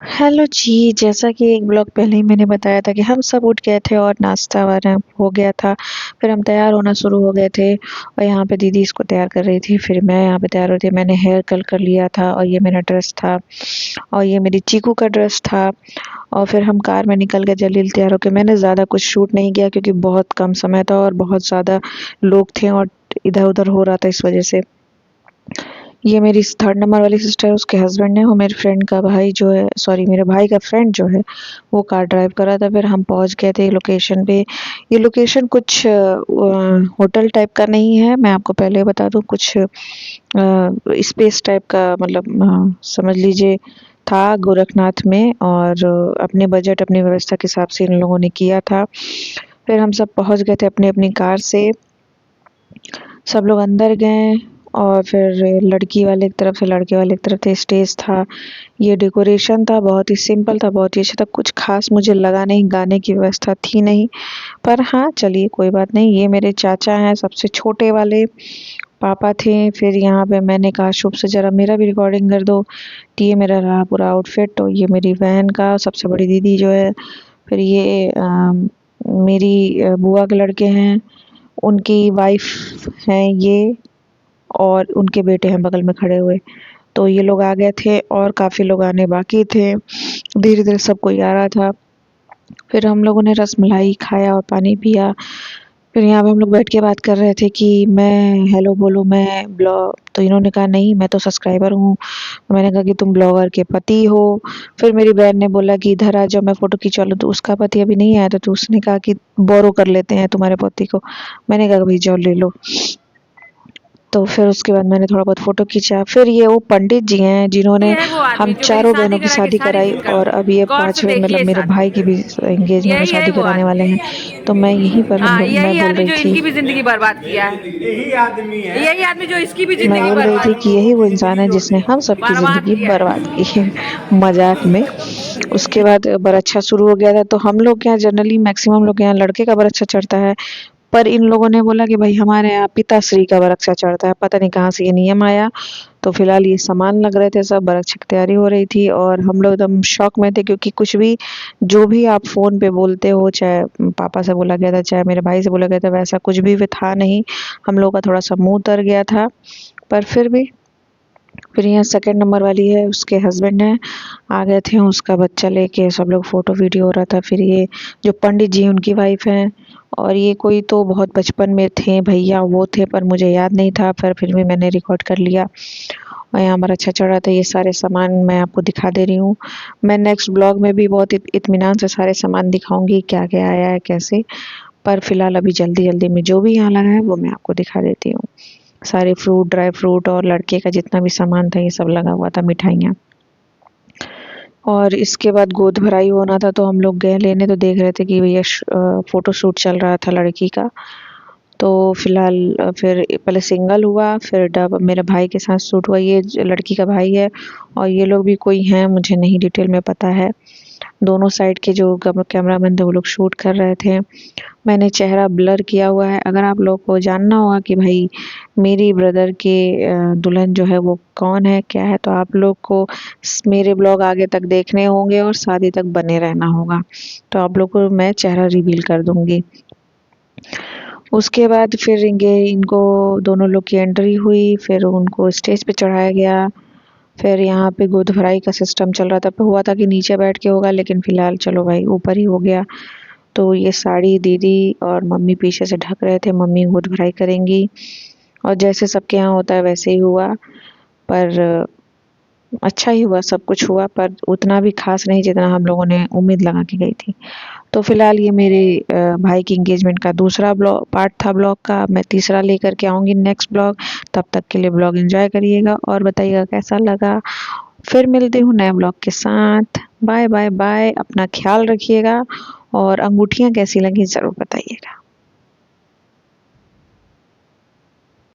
Hello जी, जैसा कि एक ब्लॉग पहले ही मैंने बताया था कि हम सब उठ गए थे और नाश्ता वाना हो गया था। फिर हम तैयार होना शुरू हो गए थे और यहाँ पे दीदी इसको तैयार कर रही थी। फिर मैं यहाँ पे तैयार हो रही थी, मैंने हेयर कल कर लिया था और ये मेरा ड्रेस था और ये मेरी चीकू का ड्रेस था। और फिर हम कार में निकल गए जल्दी तैयार होके। मैंने ज़्यादा कुछ शूट नहीं किया क्योंकि बहुत कम समय था और बहुत ज़्यादा लोग थे और इधर-उधर हो रहा था इस वज़ह से। ये मेरी 3rd नंबर वाली सिस्टर, उसके हस्बैंड है और मेरे फ्रेंड का भाई जो है, सॉरी मेरे भाई का फ्रेंड जो है वो कार ड्राइव कर रहा था। फिर हम पहुंच गए थे लोकेशन पे। ये लोकेशन कुछ होटल टाइप का नहीं है, मैं आपको पहले बता दूं। कुछ स्पेस टाइप का, मतलब समझ लीजिए था गोरखनाथ में। और अपने बजट अपनी व्यवस्था के हिसाब से इन लोगों ने किया था। फिर हम सब पहुंच गए थे अपनी अपनी कार से। सब लोग अंदर गए और फिर लड़की वाले एक तरफ से लड़के वाले एक तरफ थे, स्टेज था। ये डेकोरेशन था, बहुत ही सिंपल था, बहुत ही अच्छा था। कुछ खास मुझे लगा नहीं, गाने की व्यवस्था थी नहीं। पर हाँ चलिए कोई बात नहीं। ये मेरे चाचा हैं सबसे छोटे वाले, पापा थे। फिर यहाँ पे मैंने कहा शुभ से जरा मेरा भी रिकॉर्डिंग कर दो। तो ये मेरा रहा पूरा आउटफिट। और ये मेरी बहन का सबसे बड़ी दीदी जो है। फिर ये मेरी बुआ के लड़के हैं, उनकी वाइफ हैं ये, और उनके बेटे हैं बगल में खड़े हुए। तो ये लोग आ गए थे और काफ़ी लोग आने बाकी थे। धीरे-धीरे सब कोई आ रहा था। फिर हम लोगों ने रसमलाई खाया और पानी पिया। फिर यहाँ पे हम लोग बैठ के बात कर रहे थे कि मैं हेलो बोलूँ, मैं ब्लॉग, तो इन्होंने कहा नहीं मैं तो सब्सक्राइबर हूँ। मैंने कहा कि तुम ब्लॉगर के पति हो। फिर मेरी बहन ने बोला कि इधर आ जाओ मैं फ़ोटो खिंचवा लूँ। तो उसका पति अभी नहीं आया था तो उसने कहा कि बोरो कर लेते हैं तुम्हारे पति को। मैंने कहा भाई जाओ ले लो। तो फिर उसके बाद मैंने थोड़ा बहुत फ़ोटो खींचा। फिर ये वो पंडित जी हैं जिन्होंने है वो आदमी हम जो मेरी चारों बहनों शादी की करा के शादी सारी कराई। जिद कर और दी। अब ये गौर से 5वें, मतलब देखिए मेरे शादी भाई की भी एंगेजमेंट और यही है शादी वो कराने वाले आदमी। हैं। तो मैं यहीं पर हम हाँ लोग मैं यही बोल आदमी रही जो थी, इनकी भी जिंदगी बर्बाद किया है। यही आदमी जो इसकी भी मैं जिंदगी बोल रही थी बर्बाद कि यही वो इंसान है जिसने हम सबकी बर्बाद ज़िंदगी किया है। बर्बाद की है मज़ाक में। उसके बाद बरच्छा शुरू हो गया था। तो हम लोग के यहाँ जनरली मैक्सिमम लोग के यहाँ लड़के का बरच्छा चढ़ता है। पर इन लोगों ने बोला कि भाई हमारे यहाँ पिताश्री का बरच्छा चढ़ता है। पता नहीं कहाँ से ये नियम आया। तो फिलहाल ये सामान लग रहे थे, सब बरच्छे की तैयारी हो रही थी और हम लोग एकदम शॉक में थे क्योंकि कुछ भी, जो भी आप फ़ोन पे बोलते हो, चाहे पापा से बोला गया था चाहे मेरे भाई से बोला गया था, वैसा कुछ भी वे था नहीं। हम लोग का थोड़ा सा मुँह उतर गया था, पर फिर भी। फिर यहाँ 2nd नंबर वाली है, उसके हस्बैंड हैं, आ गए थे उसका बच्चा लेके। सब लोग फ़ोटो वीडियो हो रहा था। फिर ये जो पंडित जी हैं उनकी वाइफ़ हैं। और ये कोई तो बहुत बचपन में थे भैया वो थे, पर मुझे याद नहीं था, पर फिर भी मैंने रिकॉर्ड कर लिया। और यहाँ पर अच्छा चल रहा था। ये सारे सामान मैं आपको दिखा दे रही हूँ। मैं नेक्स्ट ब्लॉग में भी बहुत इत्मीनान से सारे सामान दिखाऊंगी क्या क्या आया है कैसे। पर फिलहाल अभी जल्दी जल्दी में जो भी यहाँ लगा है वो मैं आपको दिखा देती हूँ। सारे फ्रूट, ड्राई फ्रूट और लड़के का जितना भी सामान था ये सब लगा हुआ था, मिठाइयाँ। और इसके बाद गोद भराई होना था तो हम लोग गए लेने, तो देख रहे थे कि भैया फ़ोटो शूट चल रहा था लड़की का। तो फिलहाल फिर पहले सिंगल हुआ, फिर डब मेरे भाई के साथ शूट हुआ। ये लड़की का भाई है और ये लोग भी कोई हैं मुझे नहीं डिटेल में पता है। दोनों साइड के जो कैमरामैन थे वो लोग शूट कर रहे थे। मैंने चेहरा ब्लर किया हुआ है। अगर आप लोग को जानना होगा कि भाई मेरी ब्रदर के दुल्हन जो है वो कौन है क्या है, तो आप लोग को मेरे ब्लॉग आगे तक देखने होंगे और शादी तक बने रहना होगा। तो आप लोग को मैं चेहरा रिवील कर दूंगी। उसके बाद फिर इनको दोनों लोग की एंट्री हुई। फिर उनको स्टेज पे चढ़ाया गया। फिर यहाँ पे गोद भराई का सिस्टम चल रहा था। तो हुआ था कि नीचे बैठ के होगा, लेकिन फिलहाल चलो भाई ऊपर ही हो गया। तो ये साड़ी दीदी और मम्मी पीछे से ढक रहे थे, मम्मी गोद भराई करेंगी। और जैसे सबके यहाँ होता है वैसे ही हुआ। पर अच्छा ही हुआ, सब कुछ हुआ, पर उतना भी खास नहीं जितना हम लोगों ने उम्मीद लगा के गई थी। तो फिलहाल ये मेरे भाई की एंगेजमेंट का दूसरा ब्लॉग पार्ट था ब्लॉग का। मैं तीसरा लेकर के आऊँगी नेक्स्ट ब्लॉग। तब तक के लिए ब्लॉग एंजॉय करिएगा और बताइएगा कैसा लगा। फिर मिलती हूँ नए ब्लॉग के साथ। बाय बाय बाय, अपना ख्याल रखिएगा और अंगूठियाँ कैसी लगी ज़रूर बताइएगा।